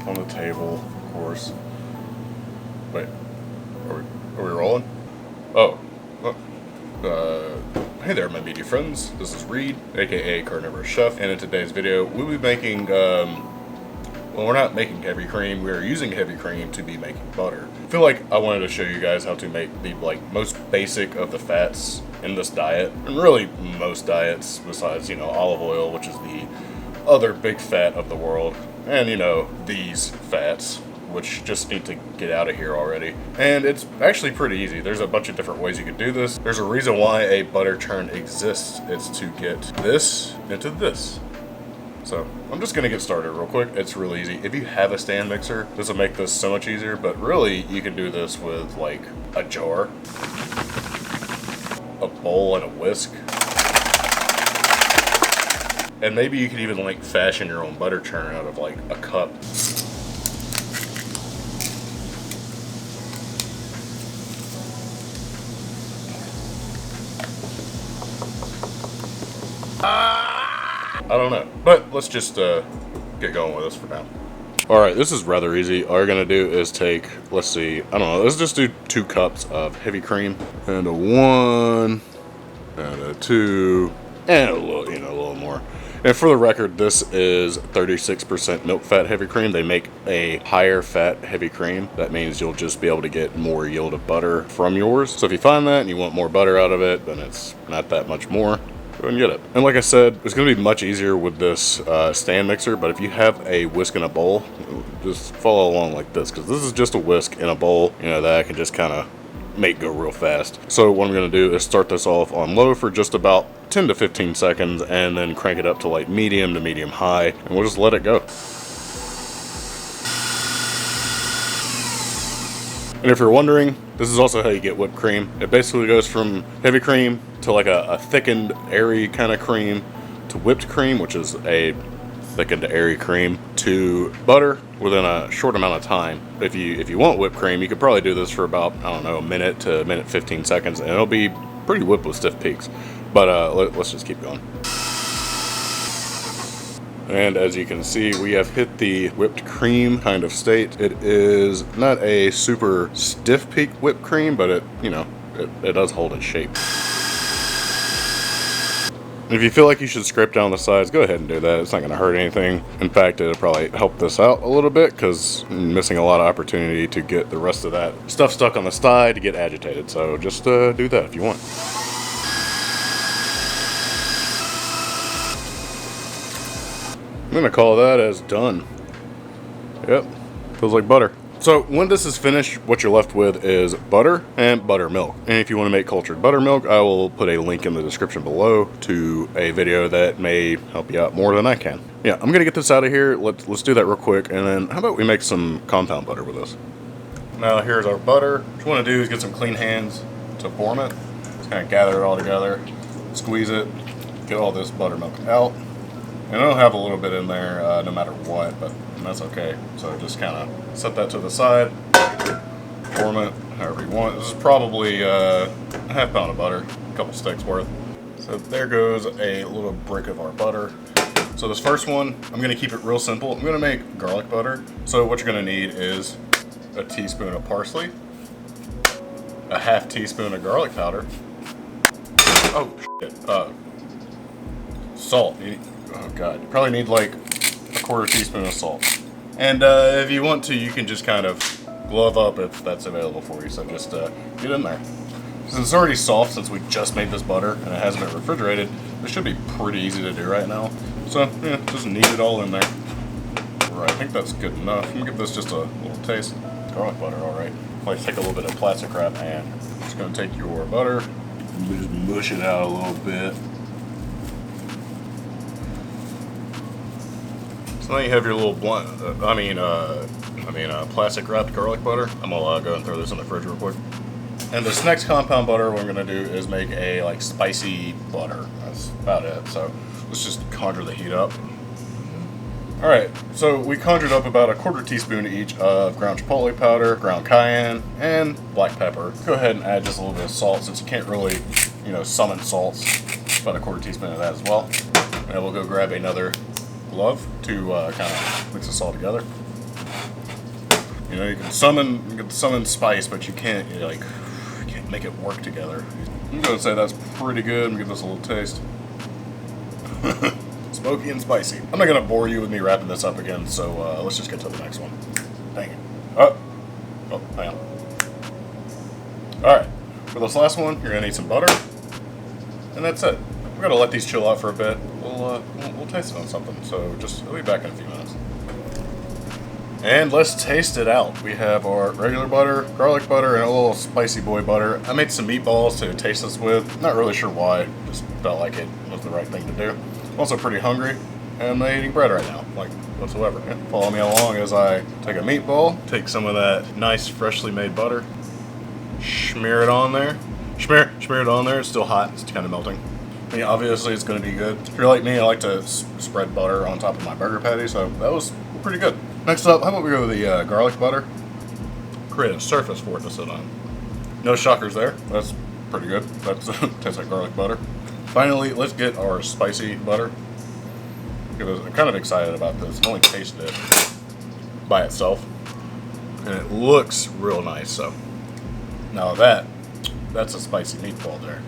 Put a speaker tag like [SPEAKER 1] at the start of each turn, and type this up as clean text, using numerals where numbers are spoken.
[SPEAKER 1] on the table, of course. Wait, are we rolling? Oh. Hey there, my media friends. This is Reed, aka CarnivorousChef, and in today's video, we'll be making, well, we're not making heavy cream, we're using heavy cream to be making butter. I feel like I wanted to show you guys how to make the, most basic of the fats in this diet, and really most diets besides, olive oil, which is the other big fat of the world, and, these fats, which just need to get out of here already. And it's actually pretty easy. There's a bunch of different ways you can do this. There's a reason why a butter churn exists. It's to get this into this. So I'm just gonna get started real quick. It's really easy. If you have a stand mixer, this will make this so much easier, but really you can do this with like a jar, a bowl, and a whisk. And maybe you could even like fashion your own butter churn out of like a cup. I don't know, but let's just get going with this for now. Alright, this is rather easy. All you're gonna do is take, let's see, I don't know, let's just do 2 cups of heavy cream, and a 1, and a 2, and a little more. And for the record, this is 36% milk fat heavy cream. They make a higher fat heavy cream. That means you'll just be able to get more yield of butter from yours. So if you find that and you want more butter out of it, then it's not that much more. Go and get it. And like I said, it's going to be much easier with this stand mixer, but if you have a whisk in a bowl, just follow along like this, because this is just a whisk in a bowl, that I can just kind of make go real fast. So what I'm going to do is start this off on low for just about 10 to 15 seconds, and then crank it up to like medium to medium high, and we'll just let it go. And if you're wondering, this is also how you get whipped cream. It basically goes from heavy cream to like a thickened, airy kind of cream, to whipped cream, which is a thickened, airy cream, to butter within a short amount of time. If you want whipped cream, you could probably do this for about, I don't know, a minute to a minute 15 seconds, and it'll be pretty whipped with stiff peaks. But let's just keep going. And as you can see, we have hit the whipped cream kind of state. It is not a super stiff peak whipped cream, but it does hold its shape. And if you feel like you should scrape down the sides, go ahead and do that. It's not going to hurt anything. In fact, it'll probably help this out a little bit, because I'm missing a lot of opportunity to get the rest of that stuff stuck on the side to get agitated. So just do that if you want. I'm gonna call that as done. Yep, feels like butter. So when this is finished, what you're left with is butter and buttermilk. And if you want to make cultured buttermilk, I will put a link in the description below to a video that may help you out more than I can. Yeah, I'm gonna get this out of here. Let's do that real quick, and then how about we make some compound butter with this? Now here's our butter. What you want to do is get some clean hands to form it. Just kind of gather it all together, squeeze it, get all this buttermilk out. And it'll have a little bit in there no matter what, but that's okay. So just kind of set that to the side, form it however you want. This is probably a half pound of butter, a couple sticks worth. So there goes a little brick of our butter. So this first one, I'm gonna keep it real simple. I'm gonna make garlic butter. So what you're gonna need is a teaspoon of parsley, a half teaspoon of garlic powder. Oh shit, salt. Oh god, you probably need like a quarter teaspoon of salt. And if you want to, you can just kind of glove up if that's available for you. So just get in there. Since it's already soft, since we just made this butter and it hasn't been refrigerated, this should be pretty easy to do right now. So yeah, just knead it all in there. Right, I think that's good enough. I'm gonna give this just a little taste. Garlic butter, all right. Let's take a little bit of plastic wrap, and I'm just gonna take your butter and just mush it out a little bit. So now you have your little plastic wrapped garlic butter. I'm gonna go and throw this in the fridge real quick. And this next compound butter, what I'm gonna do is make a like spicy butter. That's about it. So let's just conjure the heat up. All right, so we conjured up about a quarter teaspoon each of ground chipotle powder, ground cayenne, and black pepper. Go ahead and add just a little bit of salt, since you can't really, summon salts. About a quarter teaspoon of that as well. And we'll go grab another glove to kind of mix this all together. You know, you can summon spice, but you can't make it work together. I'm gonna say that's pretty good. I'm gonna give this a little taste. Smoky and spicy. I'm not gonna bore you with me wrapping this up again, so let's just get to the next one. Dang it. Oh, hang on. Alright, for this last one, you're gonna need some butter. And that's it. We're gonna let these chill out for a bit. We'll taste it on something, so I'll be back in a few minutes. And let's taste it out. We have our regular butter, garlic butter, and a little spicy boy butter. I made some meatballs to taste this with. Not really sure why. Just felt like it was the right thing to do. I'm also pretty hungry, and I'm not eating bread right now, like whatsoever. Yeah. Follow me along as I take a meatball, take some of that nice freshly made butter, smear it on there. Smear it on there. It's still hot. It's kind of melting. I mean, obviously it's going to be good. If you're like me, I like to spread butter on top of my burger patty, so that was pretty good. Next up, how about we go with the garlic butter? Create a surface for it to sit on. No shockers there. That's pretty good. That tastes like garlic butter. Finally, let's get our spicy butter. Because I'm kind of excited about this. I've only tasted it by itself, and it looks real nice. So now that's a spicy meatball there.